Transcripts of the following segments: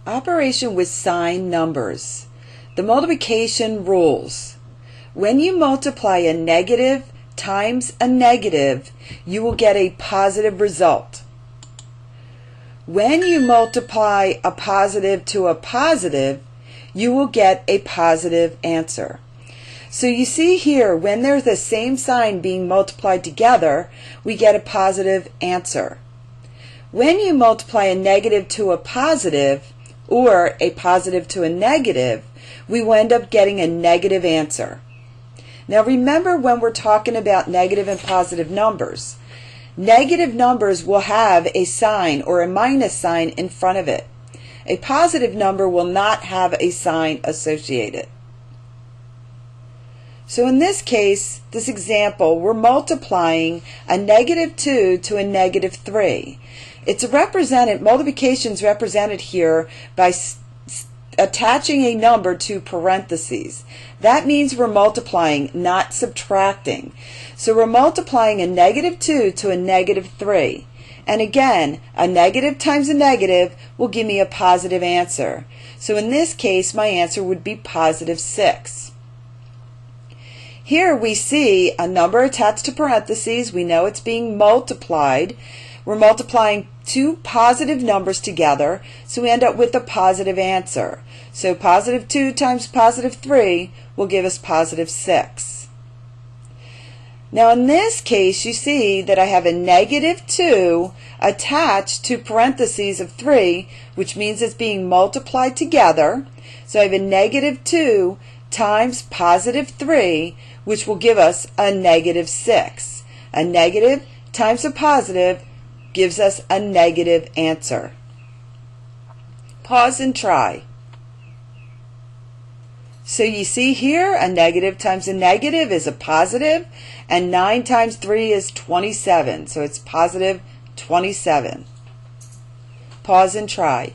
Operation with sign numbers. The multiplication rules. When you multiply a negative times a negative, you will get a positive result. When you multiply a positive to a positive, you will get a positive answer. So you see here, when there's the same sign being multiplied together, we get a positive answer. When you multiply a negative to a positive, or a positive to a negative, we will end up getting a negative answer. Now remember, when we're talking about negative and positive numbers, negative numbers will have a sign or a minus sign in front of it. A positive number will not have a sign associated. So in this case, this example, we're multiplying a -2 to a -3. Multiplication is represented here by attaching a number to parentheses. That means we're multiplying, not subtracting. So we're multiplying a -2 to a -3. And again, a negative times a negative will give me a positive answer. So in this case, my answer would be +6. Here we see a number attached to parentheses. We know it's being multiplied. We're multiplying two positive numbers together, so we end up with a positive answer. So +2 times +3 will give us +6. Now in this case, you see that I have a -2 attached to parentheses of 3, which means it's being multiplied together. So I have a -2 times +3, which will give us a -6. A negative times a positive gives us a negative answer. Pause and try. So you see here, a negative times a negative is a positive, and 9 times 3 is 27, so it's +27. Pause and try.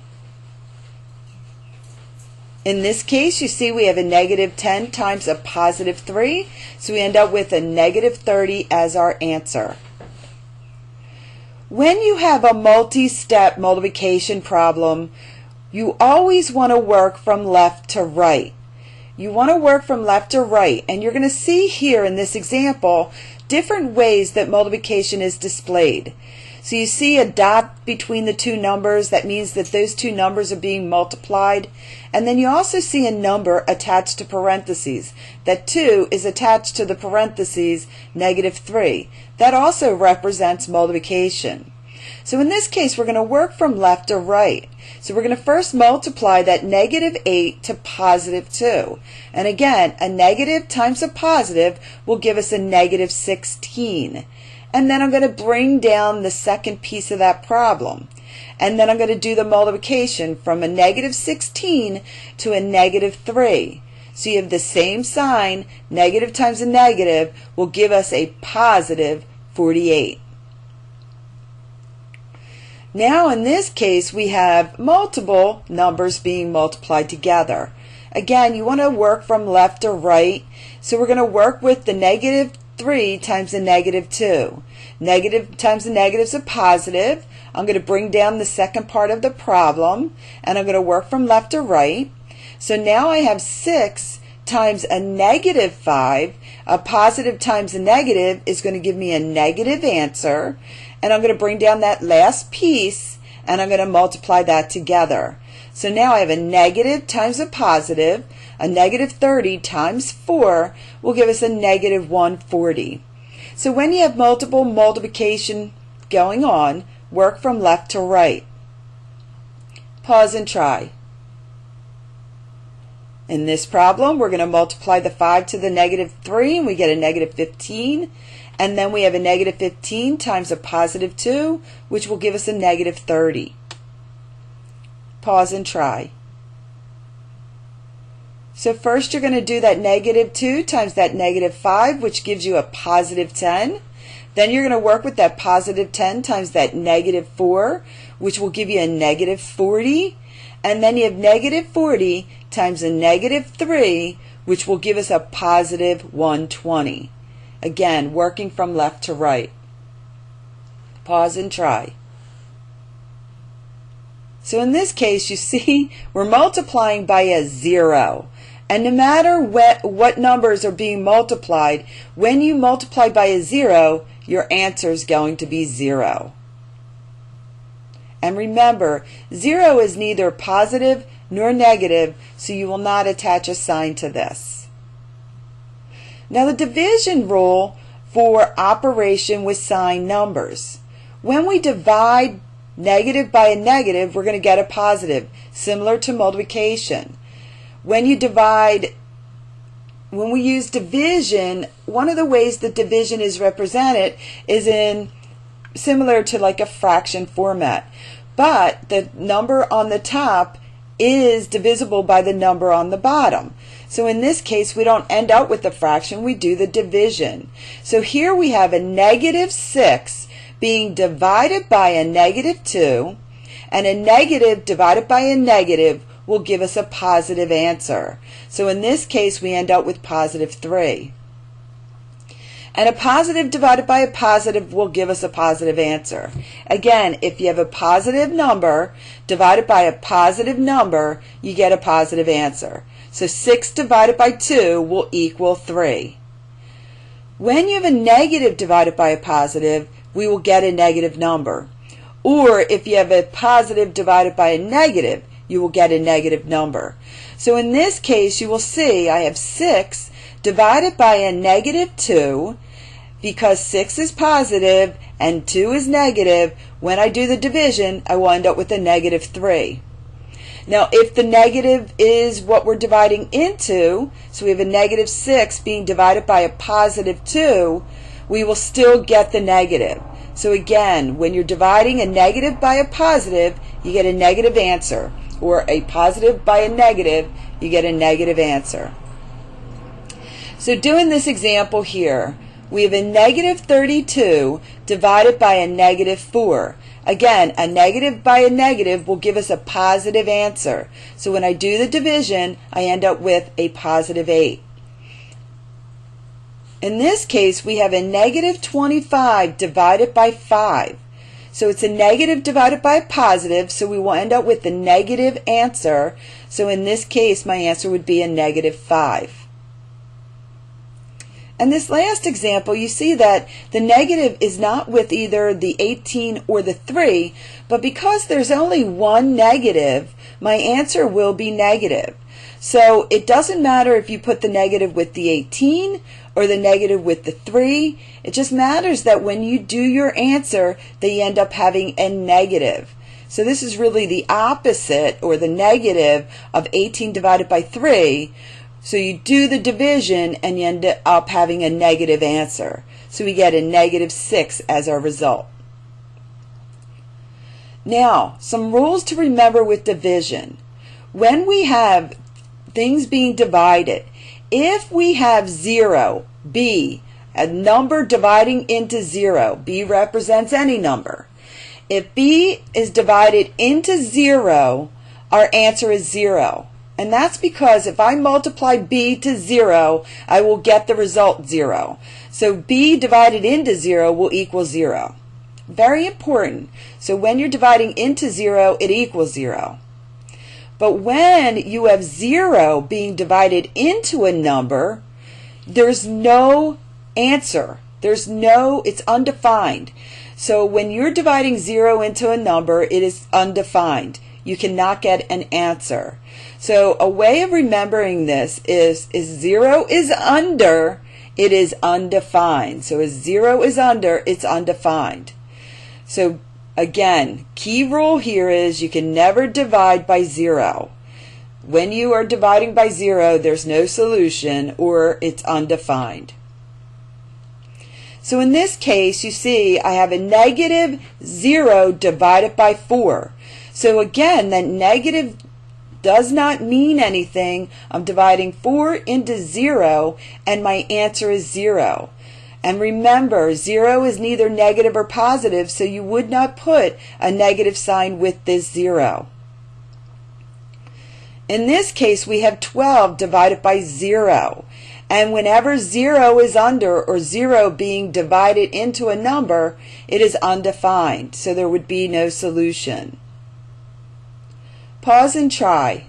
In this case, you see we have a -10 times a +3, so we end up with a -30 as our answer. When you have a multi-step multiplication problem, you always want to work from left to right. You want to work from left to right, and you're going to see here in this example different ways that multiplication is displayed. So you see a dot between the two numbers. That means that those two numbers are being multiplied. And then you also see a number attached to parentheses. That 2 is attached to the parentheses -3. That also represents multiplication. So in this case, we're going to work from left to right. So we're going to first multiply that -8 to +2. And again, a negative times a positive will give us a -16. And then I'm going to bring down the second piece of that problem. And then I'm going to do the multiplication from a -16 to a -3. So you have the same sign, negative times a negative will give us a +48. Now in this case, we have multiple numbers being multiplied together. Again, you want to work from left to right. So we're going to work with the -3 times the -2. Negative times the negative is a positive. I'm going to bring down the second part of the problem, and I'm going to work from left to right. So now I have 6 times a -5. A positive times a negative is going to give me a negative answer, and I'm going to bring down that last piece, and I'm going to multiply that together. So now I have a negative times a positive. A -30 times 4 will give us a -140. So when you have multiple multiplication going on, work from left to right. Pause and try. In this problem, we're going to multiply the 5 to the -3, and we get a -15. And then we have a -15 times a +2, which will give us a -30. Pause and try. So first you're going to do that -2 times that -5, which gives you a +10. Then you're going to work with that +10 times that -4, which will give you a -40. And then you have -40 times a -3, which will give us a +120. Again, working from left to right. Pause and try. So in this case, you see, we're multiplying by a 0. And no matter what numbers are being multiplied, when you multiply by a 0, your answer is going to be 0. And remember, 0 is neither positive nor negative, so you will not attach a sign to this. Now the division rule for operation with sign numbers. When we divide negative by a negative, we're going to get a positive, similar to multiplication. When we use division, one of the ways that division is represented is similar to like a fraction format. But the number on the top is divisible by the number on the bottom. So in this case, we don't end up with the fraction, we do the division. So here we have a negative 6 being divided by a negative 2, and a negative divided by a negative will give us a positive answer. So in this case, we end up with positive 3. And a positive divided by a positive will give us a positive answer. Again, if you have a positive number divided by a positive number, you get a positive answer. So 6 divided by 2 will equal 3. When you have a negative divided by a positive, we will get a negative number. Or if you have a positive divided by a negative, you will get a negative number. So in this case, you will see I have 6 divided by a negative 2. Because 6 is positive and 2 is negative, when I do the division, I will end up with a negative 3. Now, if the negative is what we're dividing into, so we have a negative 6 being divided by a positive 2, we will still get the negative. So again, when you're dividing a negative by a positive, you get a negative answer. Or a positive by a negative, you get a negative answer. So doing this example here, we have a negative 32 divided by a negative 4. Again, a negative by a negative will give us a positive answer. So when I do the division, I end up with a positive 8. In this case, we have a negative 25 divided by 5. So it's a negative divided by a positive, so we will end up with the negative answer. So in this case, my answer would be a negative 5. And this last example, you see that the negative is not with either the 18 or the 3, but because there's only one negative, my answer will be negative. So it doesn't matter if you put the negative with the 18 or the negative with the 3. It just matters that when you do your answer, that you end up having a negative. So this is really the opposite, or the negative, of 18 divided by 3. So you do the division and you end up having a negative answer. So we get a negative 6 as our result. Now, some rules to remember with division. When we have things being divided, if we have 0, b, a number dividing into 0, b represents any number. If b is divided into 0, our answer is 0. And that's because if I multiply b to 0, I will get the result 0. So b divided into 0 will equal 0. Very important. So when you're dividing into 0, it equals 0. But when you have 0 being divided into a number, there's no answer. It's undefined. So when you're dividing 0 into a number, it is undefined. You cannot get an answer. So a way of remembering this is 0 is under, it is undefined. So as 0 is under, it's undefined. So again, key rule here is you can never divide by 0. When you are dividing by 0, there's no solution, or it's undefined. So in this case, you see I have a negative 0 divided by 4. So again, that negative does not mean anything. I'm dividing 4 into 0, and my answer is 0. And remember, 0 is neither negative or positive, so you would not put a negative sign with this 0. In this case, we have 12 divided by 0. And whenever 0 is under, or 0 being divided into a number, it is undefined, so there would be no solution. Pause and try.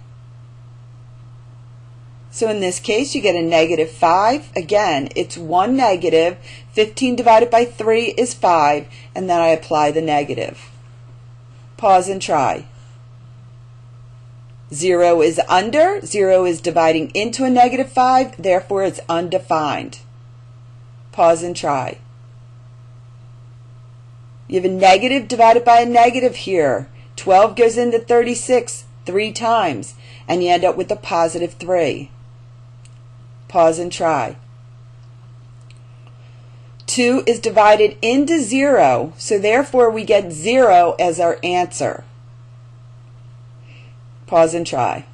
So in this case, you get a negative 5. Again, it's 1 negative. 15 divided by 3 is 5, and then I apply the negative. Pause and try. 0 is under. 0 is dividing into a negative 5, therefore it's undefined. Pause and try. You have a negative divided by a negative here. 12 goes into 36 3 times, and you end up with a positive 3. Pause and try. 2 is divided into 0, so therefore we get 0 as our answer. Pause and try.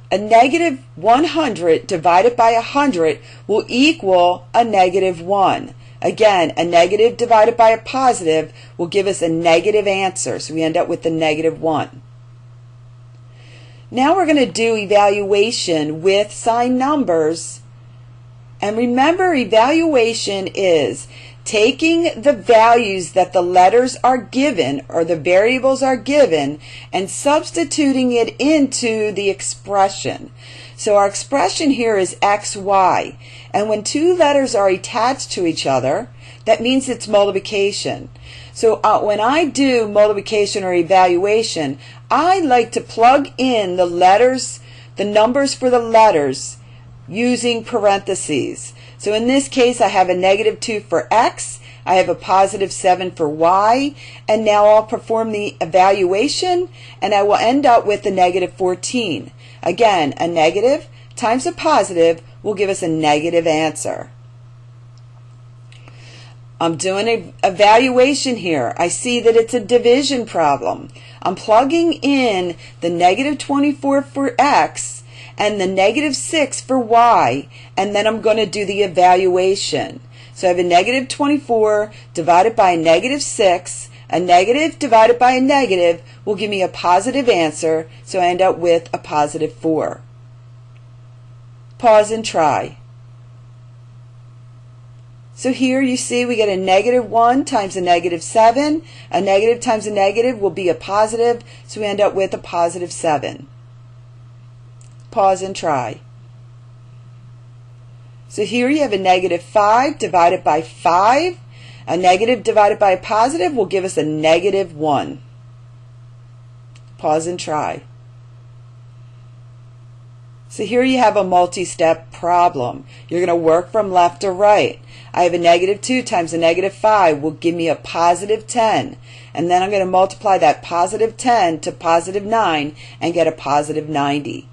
A negative 100 divided by 100 will equal a negative 1. Again, a negative divided by a positive will give us a negative answer, so we end up with the negative 1. Now we're going to do evaluation with signed numbers. And remember, evaluation is taking the values that the letters are given or the variables are given and substituting it into the expression. So our expression here is xy, and when two letters are attached to each other, that means it's multiplication. So when I do multiplication or evaluation, I like to plug in the letters, the numbers for the letters, using parentheses. So in this case, I have a negative 2 for x, I have a positive 7 for y, and now I'll perform the evaluation, and I will end up with a negative 14. Again, a negative times a positive will give us a negative answer. I'm doing an evaluation here. I see that it's a division problem. I'm plugging in the negative 24 for x and the negative 6 for y, and then I'm going to do the evaluation. So I have a negative 24 divided by a negative 6. A negative divided by a negative will give me a positive answer, so I end up with a positive 4. Pause and try. So here you see we get a negative 1 times a negative 7. A negative times a negative will be a positive, so we end up with a positive 7. Pause and try. So here you have a negative 5 divided by 5. A negative divided by a positive will give us a negative 1. Pause and try. So here you have a multi-step problem. You're going to work from left to right. I have a negative 2 times a negative 5 will give me a positive 10. And then I'm going to multiply that positive 10 to positive 9 and get a positive 90.